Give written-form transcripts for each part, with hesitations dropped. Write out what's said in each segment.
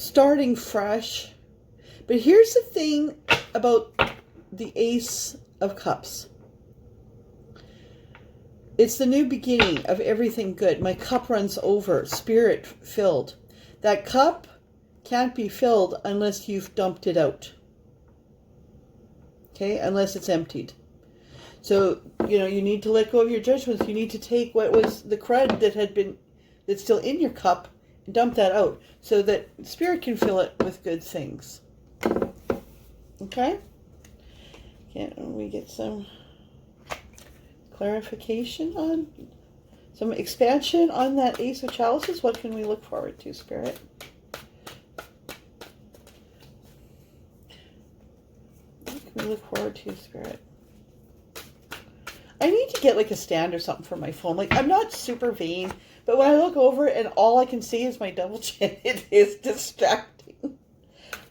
starting fresh. But here's the thing about the Ace of Cups. It's the new beginning of everything good. My cup runs over, spirit filled. That cup can't be filled unless you've dumped it out. Okay, unless it's emptied. So, you need to let go of your judgments. You need to take what was the crud that's still in your cup and dump that out so that spirit can fill it with good things. Okay? Can we get some clarification on, some expansion on that Ace of Chalices? What can we look forward to, Spirit? What can we look forward to, Spirit? I need to get like a stand or something for my phone. Like, I'm not super vain, but when I look over and all I can see is my double chin, it is distracting.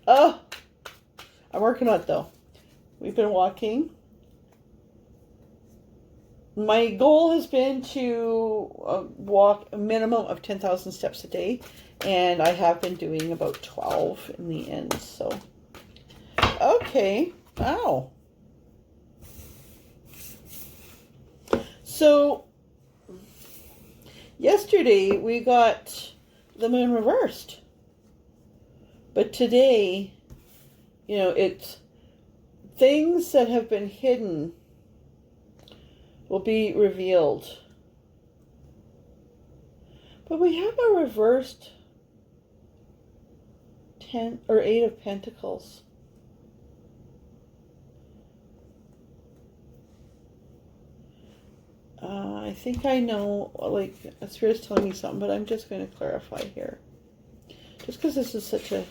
Oh, I'm working on it though. We've been walking. My goal has been to walk a minimum of 10,000 steps a day, and I have been doing about 12 in the end, so. Okay, wow. So, yesterday we got the moon reversed, but today, it's things that have been hidden will be revealed. But we have a reversed 10 or 8 of Pentacles. I think I know, like, Spirit's telling me something, but I'm just going to clarify here. Just because this is such a,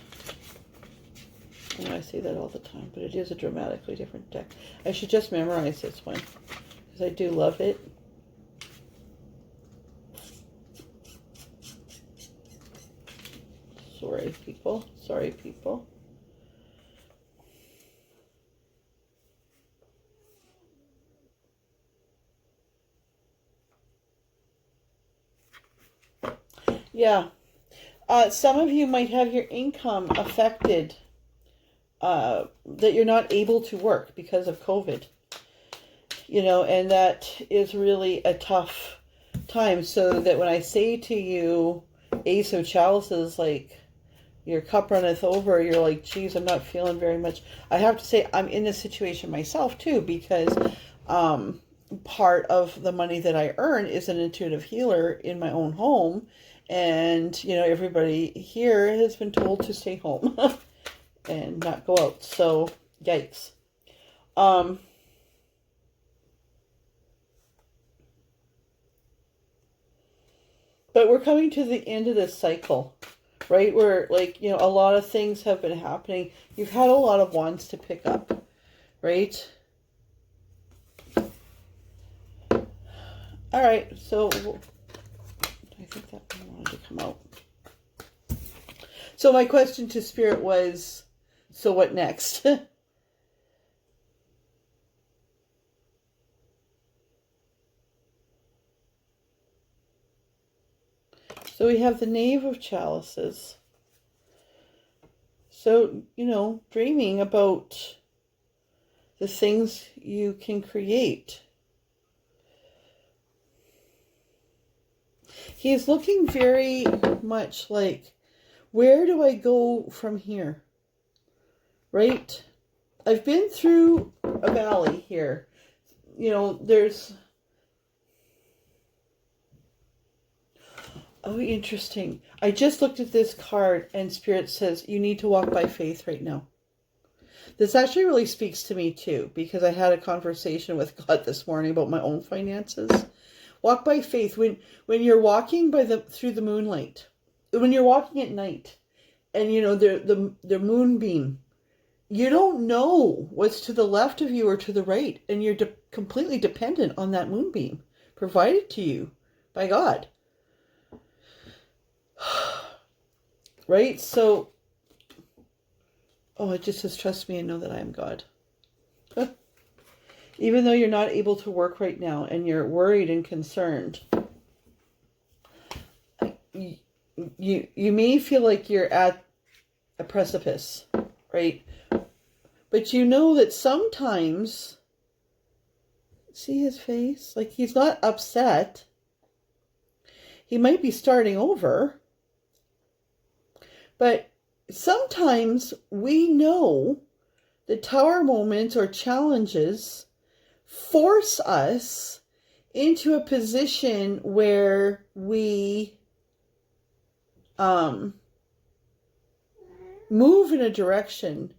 I say that all the time, but it is a dramatically different deck. I should just memorize this one, because I do love it. Sorry, people. Sorry, people. Yeah. Some of you might have your income affected, that you're not able to work because of COVID. And that is really a tough time. So that when I say to you, Ace of Chalices, like, your cup runneth over, you're like, geez, I'm not feeling very much. I have to say, I'm in this situation myself too, because part of the money that I earn is an intuitive healer in my own home. And, everybody here has been told to stay home and not go out. So, yikes. But we're coming to the end of this cycle, right? Where, like, a lot of things have been happening. You've had a lot of wands to pick up, right? All right, so I think that one wanted to come out. So my question to Spirit was, so what next? So we have the Knave of Chalices. So, dreaming about the things you can create. He's looking very much like, where do I go from here? Right? I've been through a valley here. There's... Oh, interesting. I just looked at this card and Spirit says, you need to walk by faith right now. This actually really speaks to me too, because I had a conversation with God this morning about my own finances. Walk by faith. When you're walking through the moonlight, when you're walking at night, and the moonbeam, you don't know what's to the left of you or to the right, and you're completely dependent on that moonbeam provided to you by God. Right? So, it just says, trust me and know that I am God. Even though you're not able to work right now and you're worried and concerned, you may feel like you're at a precipice, right? But you know that sometimes, see his face? Like, he's not upset. He might be starting over. But sometimes we know that tower moments or challenges force us into a position where we move in a direction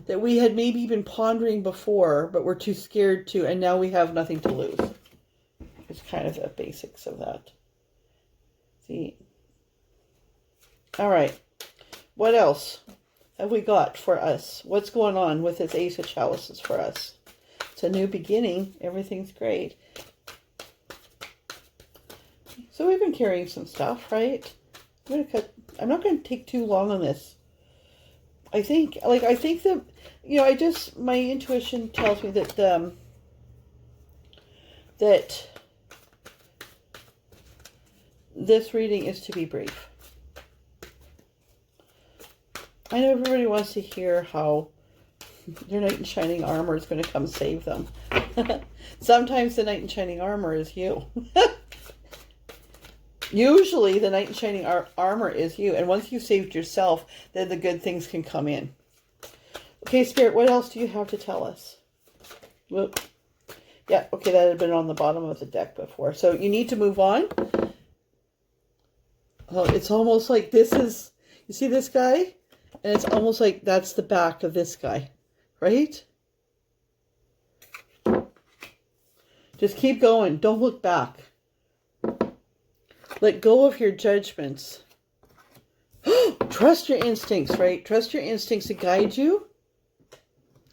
that we had maybe been pondering before, but we're too scared to, and now we have nothing to lose. It's kind of the basics of that. See? All right. What else have we got for us? What's going on with this Ace of Chalices for us? It's a new beginning. Everything's great. So we've been carrying some stuff, right? I'm not going to take too long on this. I think that, my intuition tells me that, that this reading is to be brief. I know everybody wants to hear how their knight in shining armor is going to come save them. Sometimes the knight in shining armor is you. Usually the knight in shining armor is you. And once you've saved yourself, then the good things can come in. Okay, Spirit, what else do you have to tell us? Whoop. Yeah, okay, that had been on the bottom of the deck before. So you need to move on. Oh, it's almost like this is, you see this guy? And it's almost like that's the back of this guy, right? Just keep going. Don't look back. Let go of your judgments. Trust your instincts, right? Trust your instincts to guide you.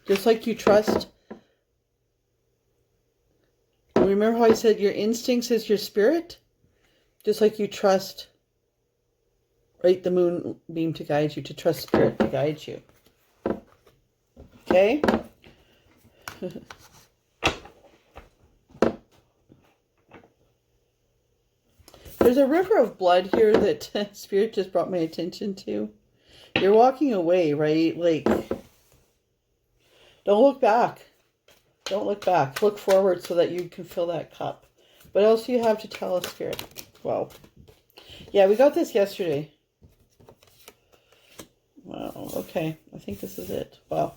Just like you trust. Remember how I said your instincts is your spirit? Just like you trust, right, the moonbeam to guide you, to trust spirit to guide you. Okay? There's a river of blood here that Spirit just brought my attention to. You're walking away, right? Like, don't look back. Don't look back. Look forward so that you can fill that cup. What else do you have to tell us, Spirit? Wow. Yeah, we got this yesterday. Wow, okay. I think this is it. Wow.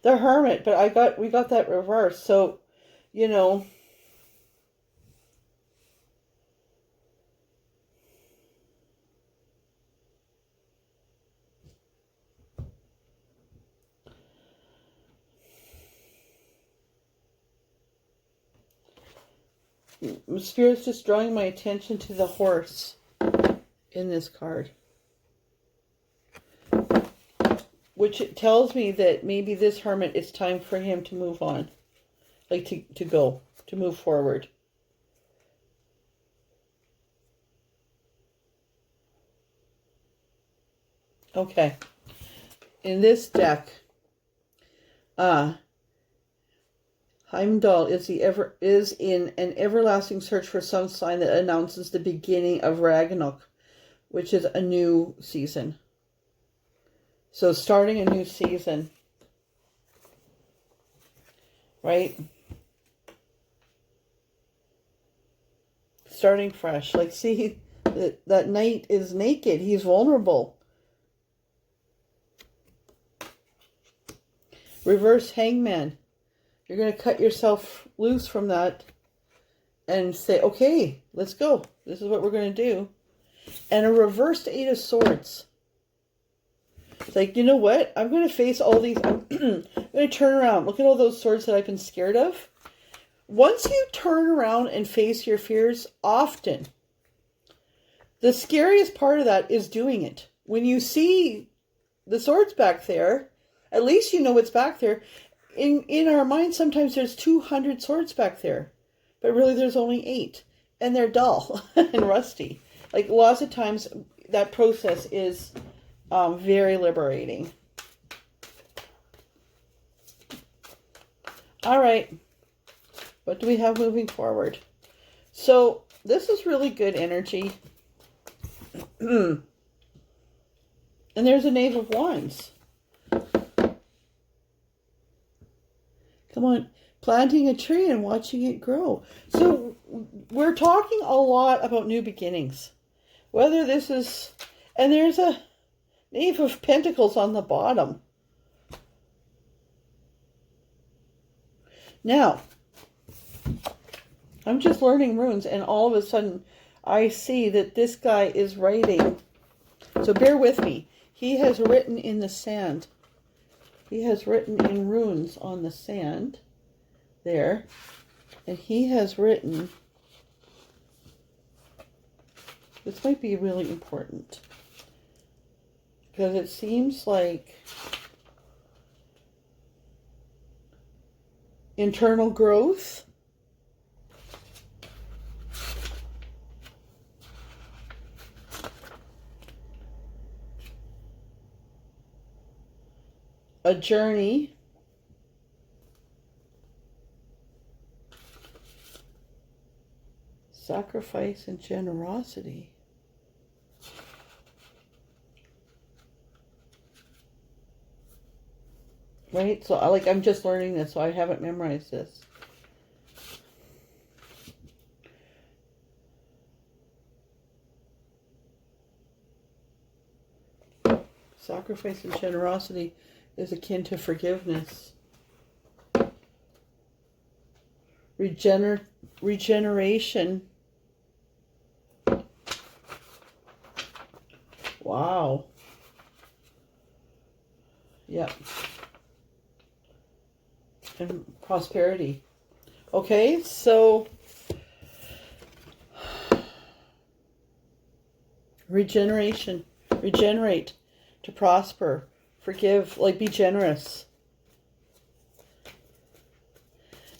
The Hermit, but we got that reversed. So, you know, Spirit's just drawing my attention to the horse in this card, which tells me that maybe this Hermit, it's time for him to move on, like to go, to move forward. Okay. In this deck, Heimdall is in an everlasting search for some sign that announces the beginning of Ragnarok, which is a new season. So starting a new season, right? Starting fresh. Like, see, that knight is naked. He's vulnerable. Reverse Hangman. You're going to cut yourself loose from that and say, okay, let's go. This is what we're going to do. And a reversed Eight of Swords. It's like, you know what? I'm going to face all these. I'm going to turn around. Look at all those swords that I've been scared of. Once you turn around and face your fears, often, the scariest part of that is doing it. When you see the swords back there, at least you know what's back there. In our mind, sometimes there's 200 swords back there, but really there's only 8, and they're dull and rusty. Like, lots of times that process is very liberating. All right, what do we have moving forward? So this is really good energy. And there's a Knave of Wands. Come on. Planting a tree and watching it grow. So we're talking a lot about new beginnings. Whether this is... And there's a Knave of Pentacles on the bottom. Now, I'm just learning runes, and all of a sudden I see that this guy is writing. So bear with me. He has written in the sand. He has written in runes on the sand there. And he has written, this might be really important, because it seems like internal growth, a journey, sacrifice and generosity. Right? So I'm just learning this, so I haven't memorized this. Sacrifice and generosity is akin to forgiveness. Regeneration. Wow. Yep. And prosperity. Okay, so regeneration. Regenerate. To prosper. Forgive. Like, be generous.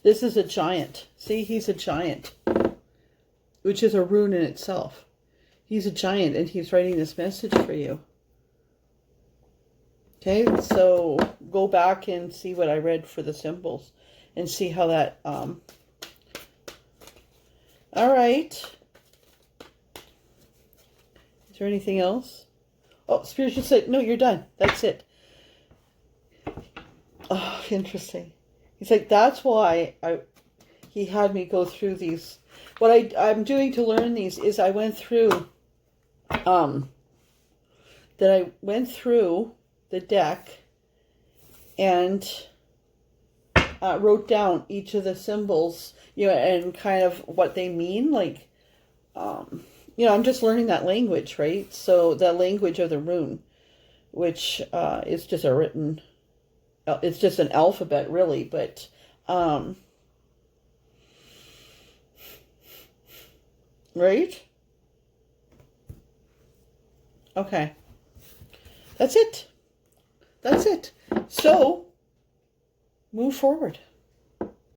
This is a giant. See, he's a giant. Which is a rune in itself. He's a giant, and he's writing this message for you. Okay, so go back and see what I read for the symbols. And see how that... All right. Is there anything else? Oh, spiritual said, no, you're done. That's it. Oh, interesting. He's like, that's why he had me go through these. What I'm doing to learn these is I went through, the deck and wrote down each of the symbols, and kind of what they mean. Like, I'm just learning that language, right? So the language of the rune, which is just a written... It's just an alphabet, really, but right? Okay. That's it. That's it. So, move forward.